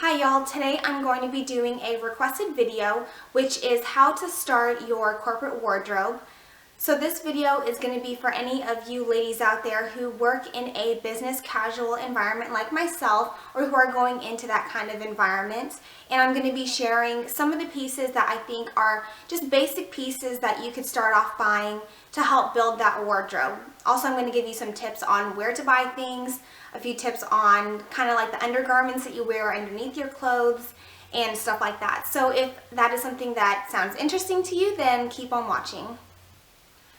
Hi y'all, today I'm going to be doing a requested video which is how to start your corporate wardrobe. So this video is going to be for any of you ladies out there who work in a business casual environment like myself or who are going into that kind of environment. And I'm going to be sharing some of the pieces that I think are just basic pieces that you could start off buying to help build that wardrobe. Also, I'm going to give you some tips on where to buy things, a few tips on kind of like the undergarments that you wear underneath your clothes and stuff like that. So if that is something that sounds interesting to you, then keep on watching.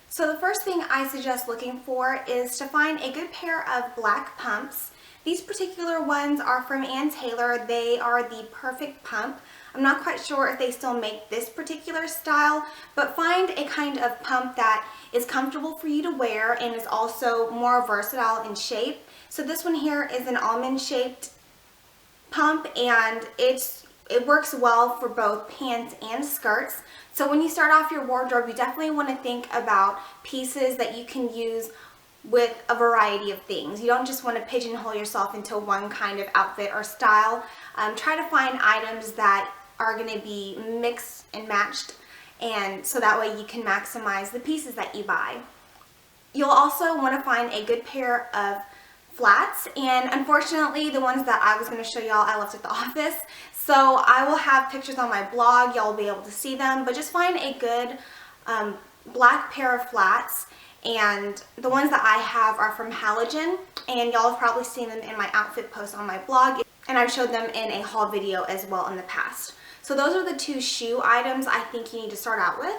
So the first thing I suggest looking for is to find a good pair of black pumps. These particular ones are from Ann Taylor. They are the perfect pump. I'm not quite sure if they still make this particular style, but find a kind of pump that is comfortable for you to wear and is also more versatile in shape. So this one here is an almond shaped pump, and it works well for both pants and skirts. So when you start off your wardrobe, you definitely want to think about pieces that you can use with a variety of things. You don't just want to pigeonhole yourself into one kind of outfit or style. Try to find items that are going to be mixed and matched, and so that way you can maximize the pieces that you buy. You'll also want to find a good pair of flats, and unfortunately the ones that I was going to show y'all I left at the office, so I will have pictures on my blog. Y'all will be able to see them, but just find a good black pair of flats. And the ones that I have are from Halogen, and y'all have probably seen them in my outfit posts on my blog, and I've showed them in a haul video as well in the past. So those are the two shoe items I think you need to start out with.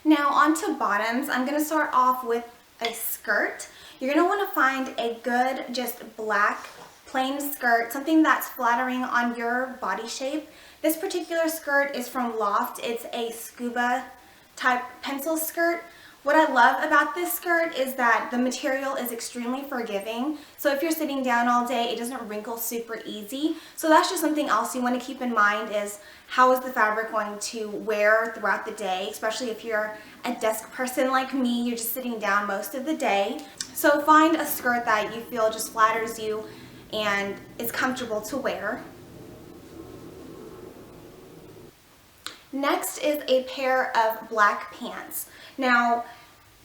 Now on to bottoms. I'm going to start off with a skirt. You're going to want to find a good just black plain skirt, something that's flattering on your body shape. This particular skirt is from Loft. It's a scuba type pencil skirt. What I love about this skirt is that the material is extremely forgiving. So if you're sitting down all day, it doesn't wrinkle super easy. So that's just something else you want to keep in mind, is how is the fabric going to wear throughout the day, especially if you're a desk person like me, you're just sitting down most of the day. So find a skirt that you feel just flatters you and is comfortable to wear. Next is a pair of black pants. Now,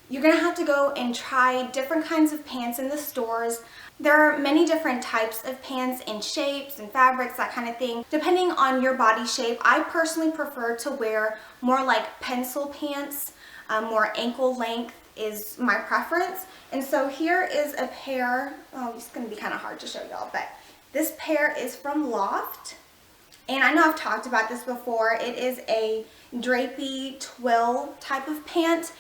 you're going to have to go and try different kinds of pants in the stores. There are many different types of pants and shapes and fabrics, that kind of thing. Depending on your body shape, I personally prefer to wear more like pencil pants, more ankle length is my preference. And so here is a pair, it's going to be kind of hard to show y'all, but this pair is from Loft. And I know I've talked about this before. It is a drapey twill type of pant.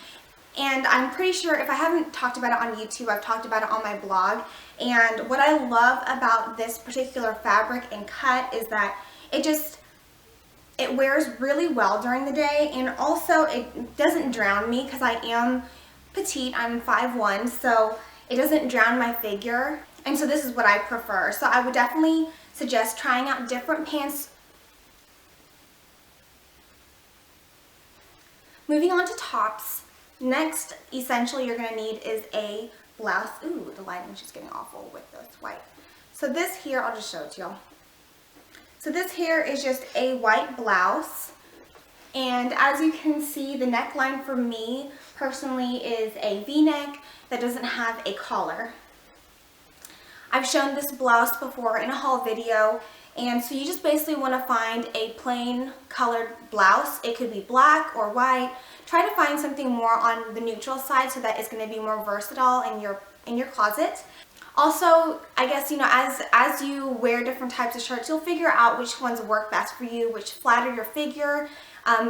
And I'm pretty sure if I haven't talked about it on YouTube, I've talked about it on my blog. And what I love about this particular fabric and cut is that it wears really well during the day, and also it doesn't drown me because I am petite. I'm 5'1", so it doesn't drown my figure. And so this is what I prefer. So I would definitely suggest trying out different pants. Moving on to tops. Next essential you're going to need is a blouse. Ooh, the lighting's just getting awful with this white. So this here, I'll just show it to y'all. So this here is just a white blouse. And as you can see, the neckline for me personally is a V-neck that doesn't have a collar. I've shown this blouse before in a haul video, and so you just basically want to find a plain colored blouse. It could be black or white. Try to find something more on the neutral side so that it's going to be more versatile in your closet. Also, I guess, you know, as you wear different types of shirts, you'll figure out which ones work best for you, which flatter your figure.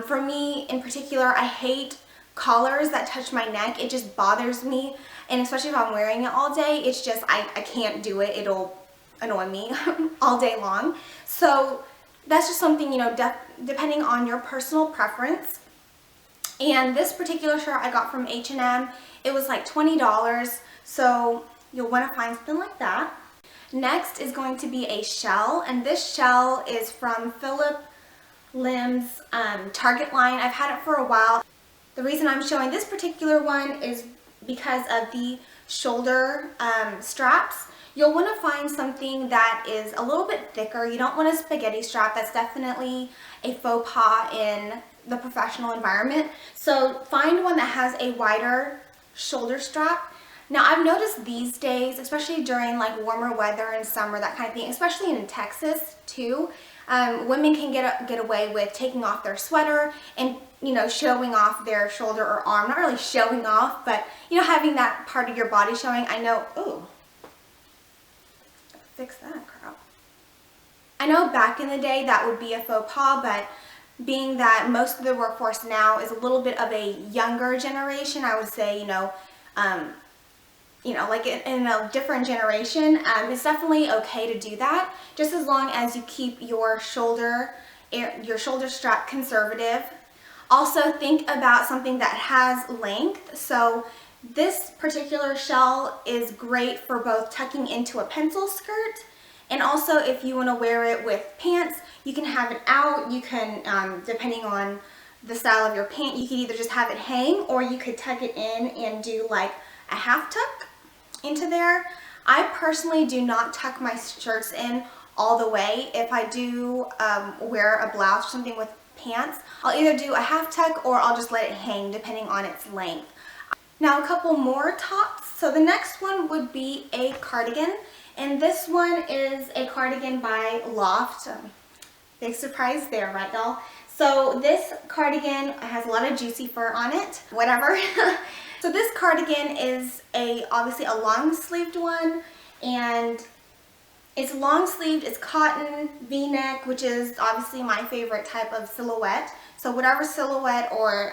For me in particular, I hate collars that touch my neck. It just bothers me, and especially if I'm wearing it all day, it's just I can't do it. It'll annoy me all day long. So that's just something, you know, depending on your personal preference. And this particular shirt I got from H&M. It was like $20, so you'll want to find something like that. Next is going to be a shell, and this shell is from Phillip Lim's Target line. I've had it for a while. The reason I'm showing this particular one is because of the shoulder straps. You'll want to find something that is a little bit thicker. You don't want a spaghetti strap. That's definitely a faux pas in the professional environment. So find one that has a wider shoulder strap. Now I've noticed these days, especially during like warmer weather and summer, that kind of thing, especially in Texas too, women can get away with taking off their sweater and, you know, showing off their shoulder or arm. Not really showing off, but, you know, having that part of your body showing. I know, ooh, fix that crap. I know back in the day that would be a faux pas, but being that most of the workforce now is a little bit of a younger generation, I would say, like in a different generation, it's definitely okay to do that, just as long as you keep your shoulder strap conservative. Also think about something that has length. So this particular shell is great for both tucking into a pencil skirt, and also if you want to wear it with pants, you can have it out. You can, depending on the style of your pant, you could either just have it hang, or you could tuck it in and do like a half tuck into there. I personally do not tuck my shirts in all the way. If I do wear a blouse or something with pants, I'll either do a half tuck or I'll just let it hang depending on its length. Now a couple more tops. So the next one would be a cardigan, and this one is a cardigan by Loft. Big surprise there, right y'all? So this cardigan has a lot of juicy fur on it, whatever. So this cardigan is obviously a long sleeved one, and it's long sleeved, it's cotton, V-neck, which is obviously my favorite type of silhouette. So whatever silhouette or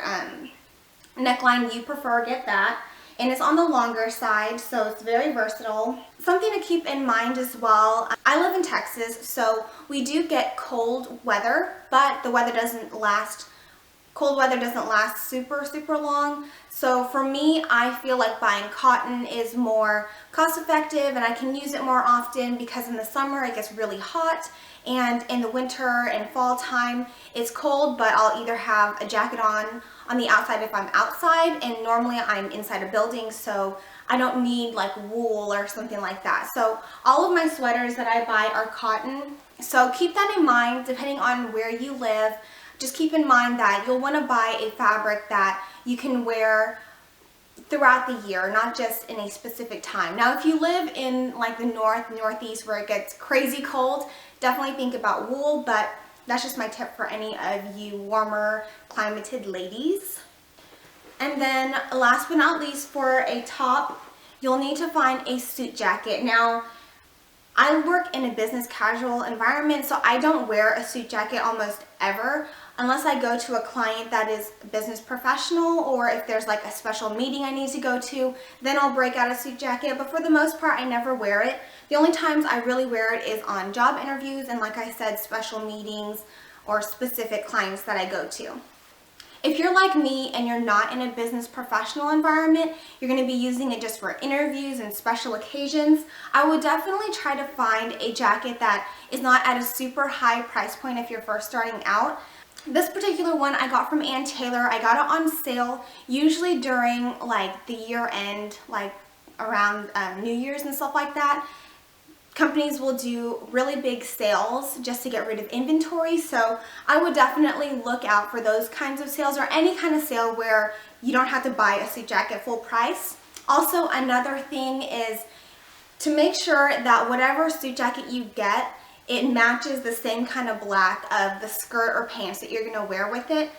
neckline you prefer, get that. And it's on the longer side, so it's very versatile. Something to keep in mind as well, I live in Texas, so we do get cold weather, but the weather doesn't last, cold weather doesn't last super long. So for me, I feel like buying cotton is more cost effective, and I can use it more often because in the summer it gets really hot, and in the winter and fall time it's cold, but I'll either have a jacket on the outside if I'm outside, and normally I'm inside a building, so I don't need like wool or something like that. So all of my sweaters that I buy are cotton. So keep that in mind depending on where you live. Just keep in mind that you'll want to buy a fabric that you can wear throughout the year, not just in a specific time. Now, if you live in like the northeast where it gets crazy cold, definitely think about wool, but that's just my tip for any of you warmer climated ladies. And then last but not least, for a top, you'll need to find a suit jacket. Now, I work in a business casual environment, so I don't wear a suit jacket almost ever unless I go to a client that is business professional, or if there's like a special meeting I need to go to, then I'll break out a suit jacket. But for the most part, I never wear it. The only times I really wear it is on job interviews and, like I said, special meetings or specific clients that I go to. If you're like me and you're not in a business professional environment, you're going to be using it just for interviews and special occasions, I would definitely try to find a jacket that is not at a super high price point if you're first starting out. This particular one I got from Ann Taylor. I got it on sale, usually during like the year end, like around New Year's and stuff like that. Companies will do really big sales just to get rid of inventory, so I would definitely look out for those kinds of sales, or any kind of sale where you don't have to buy a suit jacket full price. Also, another thing is to make sure that whatever suit jacket you get, it matches the same kind of black of the skirt or pants that you're going to wear with it.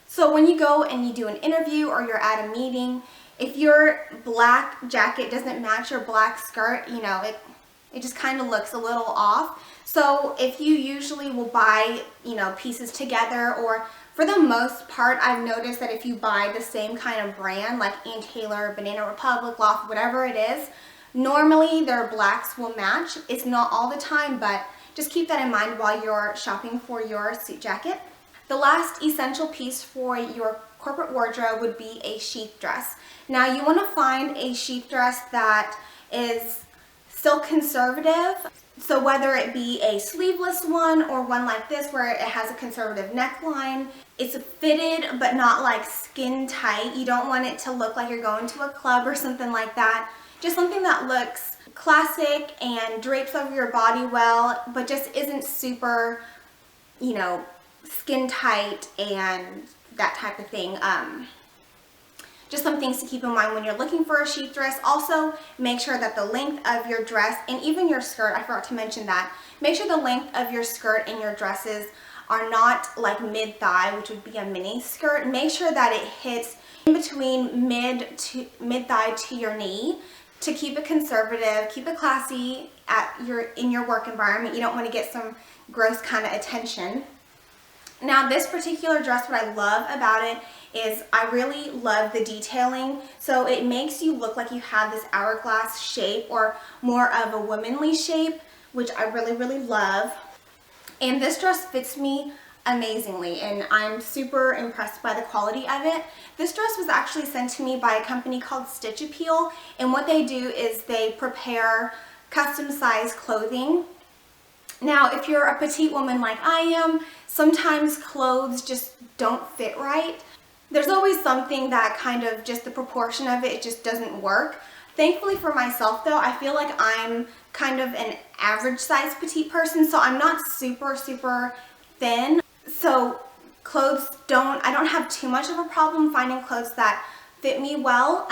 So when you go and you do an interview or you're at a meeting, if your black jacket doesn't match your black skirt, you know, it just kind of looks a little off. So if you usually will buy, you know, pieces together, or for the most part, I've noticed that if you buy the same kind of brand, like Ann Taylor, Banana Republic, Loft, whatever it is, normally their blacks will match. It's not all the time, but just keep that in mind while you're shopping for your suit jacket. The last essential piece for your corporate wardrobe would be a sheath dress. Now you want to find a sheath dress that is still conservative. So whether it be a sleeveless one or one like this where it has a conservative neckline, it's fitted but not like skin tight. You don't want it to look like you're going to a club or something like that. Just something that looks classic and drapes over your body well, but just isn't super, you know, skin tight and that type of thing. Just some things to keep in mind when you're looking for a sheath dress. Also, make sure that the length of your dress and even your skirt, I forgot to mention that, make sure the length of your skirt and your dresses are not like mid-thigh, which would be a mini skirt. Make sure that it hits in between mid-thigh to your knee to keep it conservative, keep it classy in your work environment. You don't want to get some gross kind of attention. Now this particular dress, what I love about it is I really love the detailing. So it makes you look like you have this hourglass shape or more of a womanly shape, which I really, really love. And this dress fits me amazingly and I'm super impressed by the quality of it. This dress was actually sent to me by a company called Stitch Appeal, and what they do is they prepare custom size clothing. Now, if you're a petite woman like I am, sometimes clothes just don't fit right. There's always something that kind of just the proportion of it just doesn't work. Thankfully for myself though, I feel like I'm kind of an average size petite person, so I'm not super, super thin. So I don't have too much of a problem finding clothes that fit me well.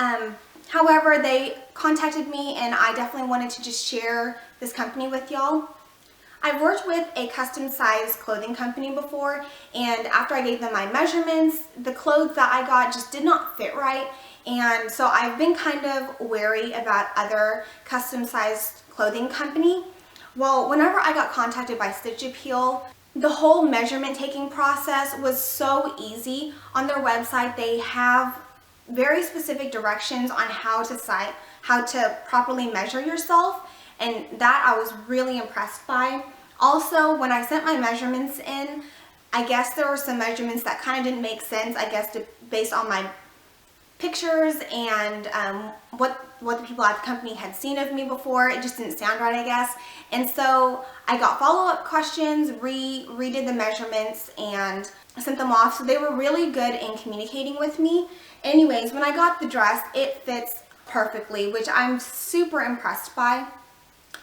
However, they contacted me and I definitely wanted to just share this company with y'all. I've worked with a custom size clothing company before, and after I gave them my measurements, the clothes that I got just did not fit right, and so I've been kind of wary about other custom sized clothing company. Well, whenever I got contacted by Stitch Appeal, the whole measurement taking process was so easy. On their website, they have very specific directions on how to properly measure yourself, and that I was really impressed by. Also, when I sent my measurements in, I guess there were some measurements that kind of didn't make sense, I guess based on my pictures and what the people at the company had seen of me before. It just didn't sound right, I guess. And so I got follow-up questions, redid the measurements, and sent them off. So they were really good in communicating with me. Anyways, when I got the dress, it fits perfectly, which I'm super impressed by.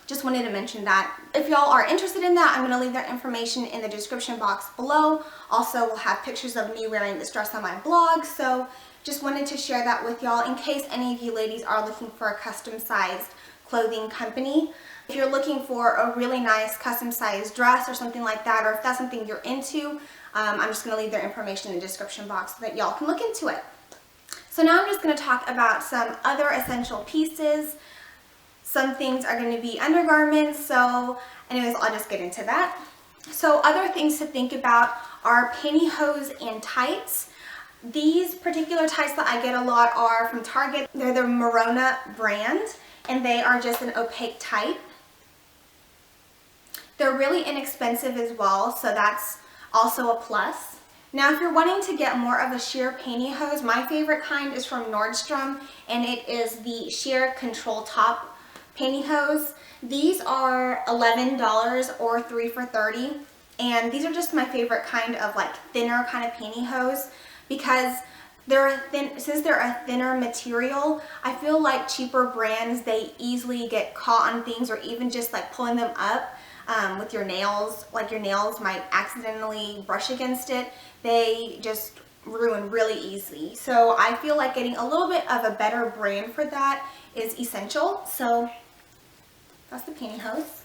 Just wanted to mention that. If y'all are interested in that, I'm going to leave that information in the description box below. Also, we'll have pictures of me wearing this dress on my blog, so just wanted to share that with y'all in case any of you ladies are looking for a custom sized clothing company. If you're looking for a really nice custom sized dress or something like that, or if that's something you're into, I'm just going to leave their information in the description box so that y'all can look into it. So now I'm just going to talk about some other essential pieces. Some things are going to be undergarments, so anyways, I'll just get into that. So other things to think about are pantyhose and tights. These particular tights that I get a lot are from Target. They're the Morona brand, and they are just an opaque tight. They're really inexpensive as well, so that's also a plus. Now, if you're wanting to get more of a sheer pantyhose, my favorite kind is from Nordstrom, and it is the sheer control top pantyhose. These are $11 or 3 for $30, and these are just my favorite kind of like thinner kind of pantyhose because since they're a thinner material, I feel like cheaper brands, they easily get caught on things, or even just like pulling them up with your nails, like your nails might accidentally brush against it. They just ruin really easily. So I feel like getting a little bit of a better brand for that is essential. So that's the pantyhose.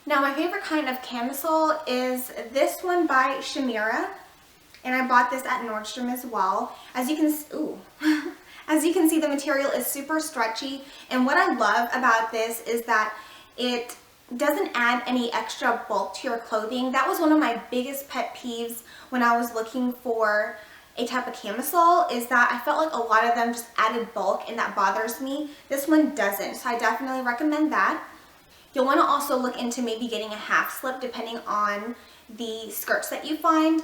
Now my favorite kind of camisole is this one by Shamira, and I bought this at Nordstrom as well. As you can see, the material is super stretchy, and what I love about this is that it doesn't add any extra bulk to your clothing. That was one of my biggest pet peeves when I was looking for a type of camisole, is that I felt like a lot of them just added bulk, and that bothers me. This one doesn't, so I definitely recommend that. You'll want to also look into maybe getting a half slip depending on the skirts that you find.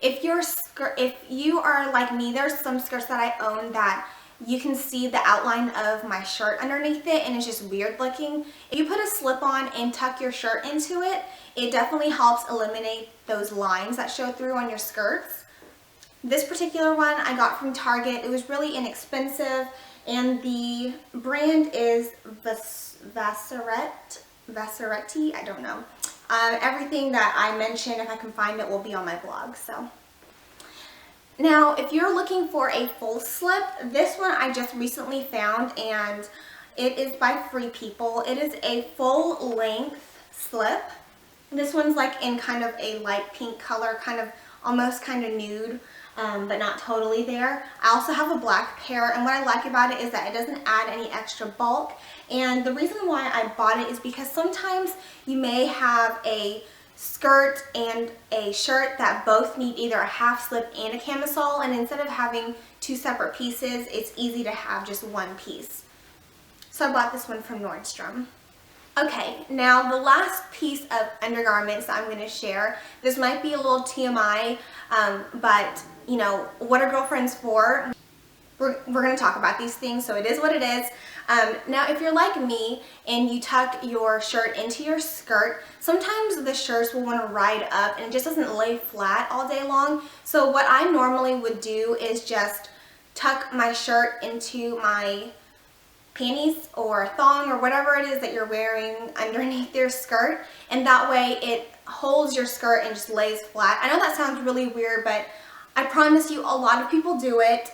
If you are like me, there's some skirts that I own that you can see the outline of my shirt underneath it, and it's just weird looking. If you put a slip on and tuck your shirt into it, it definitely helps eliminate those lines that show through on your skirts. This particular one I got from Target. It was really inexpensive, and the brand is Vaseretti, I don't know. Everything that I mention, if I can find it, will be on my blog. So now, if you're looking for a full slip, this one I just recently found, and it is by Free People. It is a full length slip. This one's like in kind of a light pink color, kind of almost kind of nude, but not totally there. I also have a black pair, and what I like about it is that it doesn't add any extra bulk. And the reason why I bought it is because sometimes you may have a skirt and a shirt that both need either a half slip and a camisole, and instead of having two separate pieces, it's easy to have just one piece. So I bought this one from Nordstrom. Okay, now the last piece of undergarments that I'm going to share, this might be a little TMI, but you know, what are girlfriends for? We're going to talk about these things, so it is what it is. Now, if you're like me and you tuck your shirt into your skirt, sometimes the shirts will want to ride up and it just doesn't lay flat all day long. So what I normally would do is just tuck my shirt into my panties or thong or whatever it is that you're wearing underneath your skirt, and that way it holds your skirt and just lays flat. I know that sounds really weird, but I promise you a lot of people do it.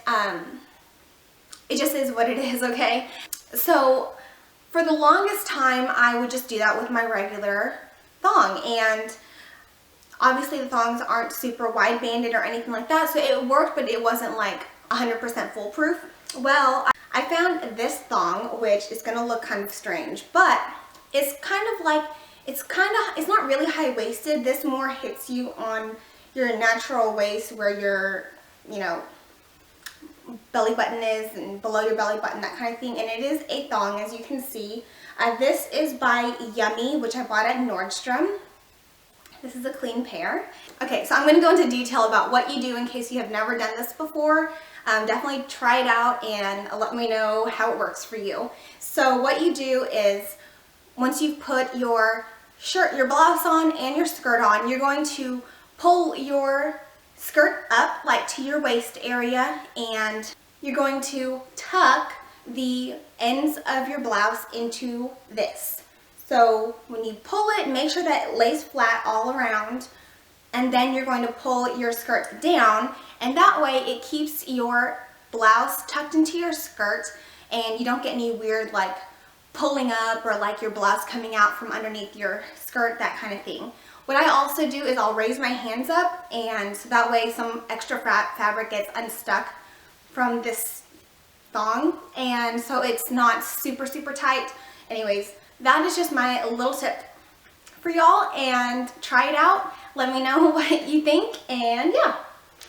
It just is what it is, okay? So for the longest time, I would just do that with my regular thong, and obviously the thongs aren't super wide banded or anything like that, so it worked, but it wasn't like 100% foolproof. Well, I found this thong, which is gonna look kind of strange, but it's kind of like, it's not really high-waisted. This more hits you on your natural waist where your, you know, belly button is, and below your belly button, that kind of thing. And it is a thong, as you can see. This is by Yummy, which I bought at Nordstrom. This is a clean pair. Okay, so I'm going to go into detail about what you do in case you have never done this before. Definitely try it out and let me know how it works for you. So what you do is, once you've put your shirt, your blouse on and your skirt on, you're going to pull your skirt up like to your waist area, and you're going to tuck the ends of your blouse into this. So when you pull it, make sure that it lays flat all around, and then you're going to pull your skirt down, and that way it keeps your blouse tucked into your skirt and you don't get any weird like pulling up or like your blouse coming out from underneath your skirt, that kind of thing. What I also do is I'll raise my hands up, and so that way some extra fabric gets unstuck from this thong, and so it's not super tight. Anyways, that is just my little tip for y'all, and try it out. Let me know what you think, and yeah.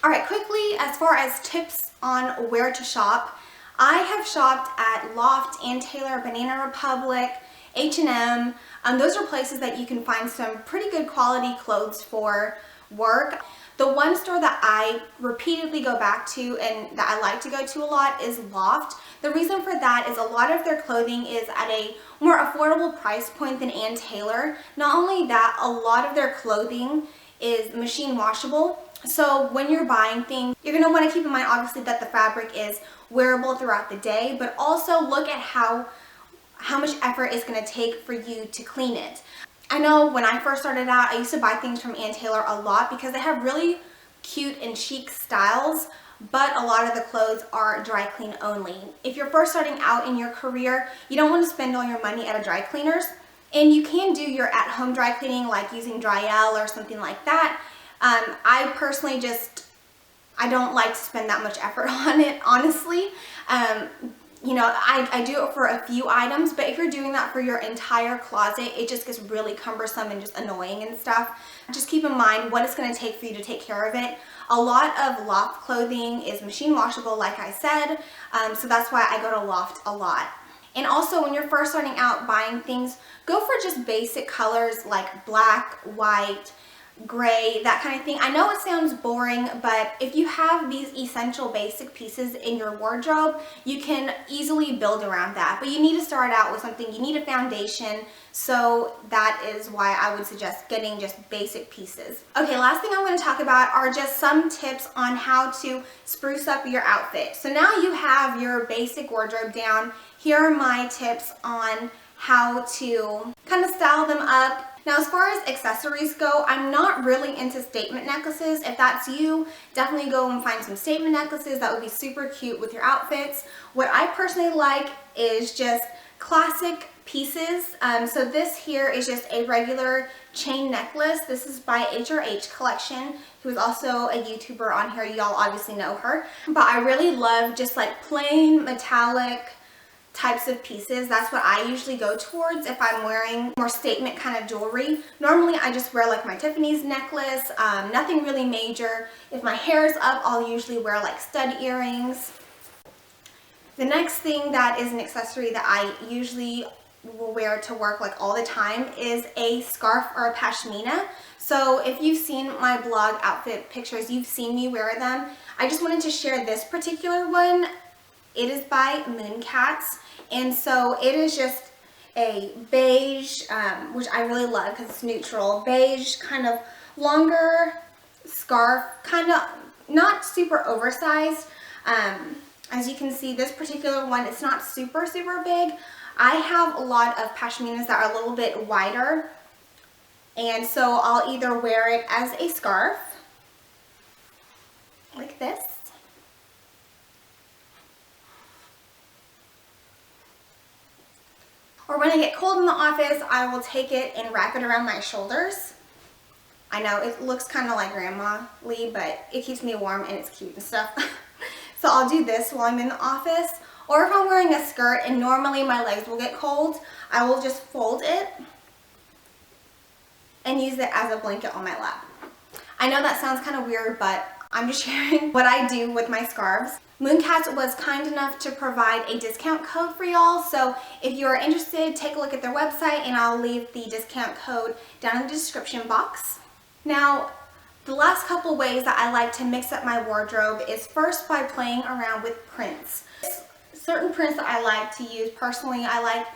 Alright, quickly, as far as tips on where to shop, I have shopped at Loft, Ann Taylor, Banana Republic, H&M. Those are places that you can find some pretty good quality clothes for work. The one store that I repeatedly go back to and that I like to go to a lot is Loft. The reason for that is a lot of their clothing is at a more affordable price point than Ann Taylor. Not only that, a lot of their clothing is machine washable. So when you're buying things, you're going to want to keep in mind obviously that the fabric is wearable throughout the day, but also look at how much effort it's going to take for you to clean it. I know when I first started out, I used to buy things from Ann Taylor a lot because they have really cute and chic styles, but a lot of the clothes are dry clean only. If you're first starting out in your career, you don't want to spend all your money at a dry cleaner's, and you can do your at-home dry cleaning like using Dryel or something like that. I personally I don't like to spend that much effort on it, honestly. You know, I do it for a few items, but if you're doing that for your entire closet, it just gets really cumbersome and just annoying and stuff. Just keep in mind what it's going to take for you to take care of it. A lot of Loft clothing is machine washable, like I said, so that's why I go to Loft a lot. And also, when you're first starting out buying things, go for just basic colors like black, white, gray, that kind of thing. I know it sounds boring, but if you have these essential basic pieces in your wardrobe, you can easily build around that. But you need to start out with something. You need a foundation, so that is why I would suggest getting just basic pieces. Okay, last thing I'm going to talk about are just some tips on how to spruce up your outfit. So now you have your basic wardrobe down. Here are my tips on how to kind of style them up. Now, as far as accessories go, I'm not really into statement necklaces. If that's you, definitely go and find some statement necklaces. That would be super cute with your outfits. What I personally like is just classic pieces. So this here is just a regular chain necklace. This is by HRH Collection, who is also a YouTuber on here. Y'all obviously know her. But I really love just like plain metallic types of pieces. That's what I usually go towards if I'm wearing more statement kind of jewelry. Normally I just wear like my Tiffany's necklace, nothing really major. If my hair's up, I'll usually wear like stud earrings. The next thing that is an accessory that I usually will wear to work like all the time is a scarf or a pashmina. So if you've seen my blog outfit pictures, you've seen me wear them. I just wanted to share this particular one. It is by Mooncats, and so it is just a beige, which I really love because it's neutral, beige kind of longer scarf, kind of not super oversized. As you can see, this particular one, it's not super big. I have a lot of pashminas that are a little bit wider, and so I'll either wear it as a scarf like this, or when I get cold in the office, I will take it and wrap it around my shoulders. I know it looks kind of like grandma-ly, but it keeps me warm and it's cute and stuff. So I'll do this while I'm in the office. Or if I'm wearing a skirt and normally my legs will get cold, I will just fold it and use it as a blanket on my lap. I know that sounds kind of weird, but I'm just sharing what I do with my scarves. Mooncats was kind enough to provide a discount code for y'all, so if you are interested, take a look at their website and I'll leave the discount code down in the description box. Now, the last couple ways that I like to mix up my wardrobe is first by playing around with prints. Certain prints that I like to use personally, I like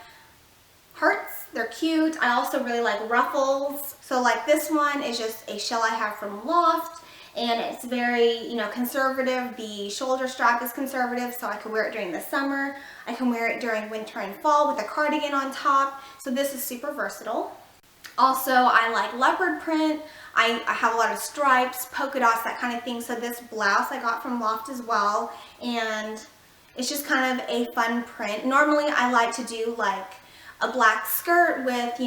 hearts, they're cute. I also really like ruffles. So like this one is just a shell I have from Loft. And it's very, conservative. The shoulder strap is conservative, so I can wear it during the summer. I can wear it during winter and fall with a cardigan on top. So this is super versatile. Also, I like leopard print. I have a lot of stripes, polka dots, that kind of thing. So this blouse I got from Loft as well. And it's just kind of a fun print. Normally, I like to do like a black skirt with,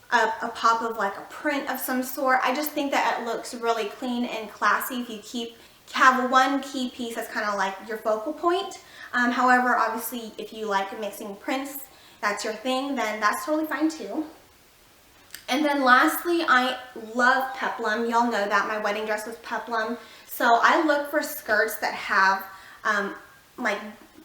a pop of like a print of some sort. I just think that it looks really clean and classy if you have one key piece that's kind of like your focal point. However, obviously, if you like mixing prints, that's your thing, then that's totally fine too. And then lastly, I love peplum. Y'all know that my wedding dress was peplum. So I look for skirts that have like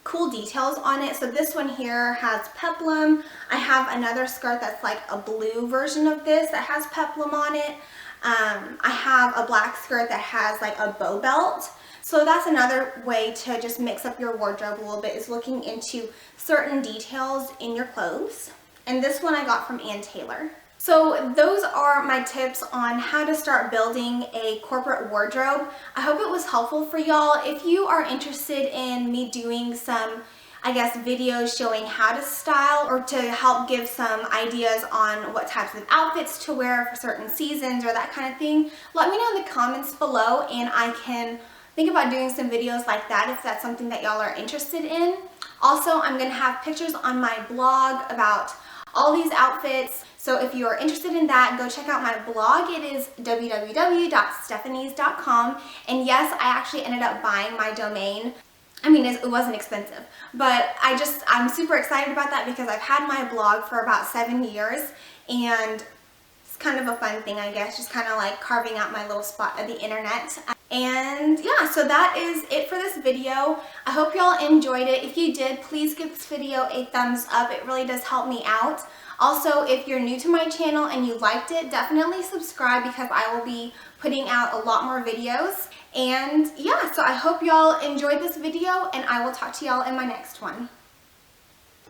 cool details on it. So this one here has peplum. I have another skirt that's like a blue version of this that has peplum on it. I have a black skirt that has like a bow belt. So that's another way to just mix up your wardrobe a little bit, is looking into certain details in your clothes. And this one I got from Ann Taylor. So those are my tips on how to start building a corporate wardrobe. I hope it was helpful for y'all. If you are interested in me doing some, videos showing how to style, or to help give some ideas on what types of outfits to wear for certain seasons or that kind of thing, let me know in the comments below and I can think about doing some videos like that if that's something that y'all are interested in. Also, I'm going to have pictures on my blog about all these outfits. So if you are interested in that, go check out my blog. It is www.stephanies.com. And yes, I actually ended up buying my domain. It wasn't expensive, but I'm super excited about that because I've had my blog for about 7 years, and it's kind of a fun thing, I guess, just kind of like carving out my little spot of the internet. And yeah, so that is it for this video. I hope y'all enjoyed it. If you did, please give this video a thumbs up. It really does help me out. Also, if you're new to my channel and you liked it, definitely subscribe because I will be putting out a lot more videos. And yeah, so I hope y'all enjoyed this video, and I will talk to y'all in my next one.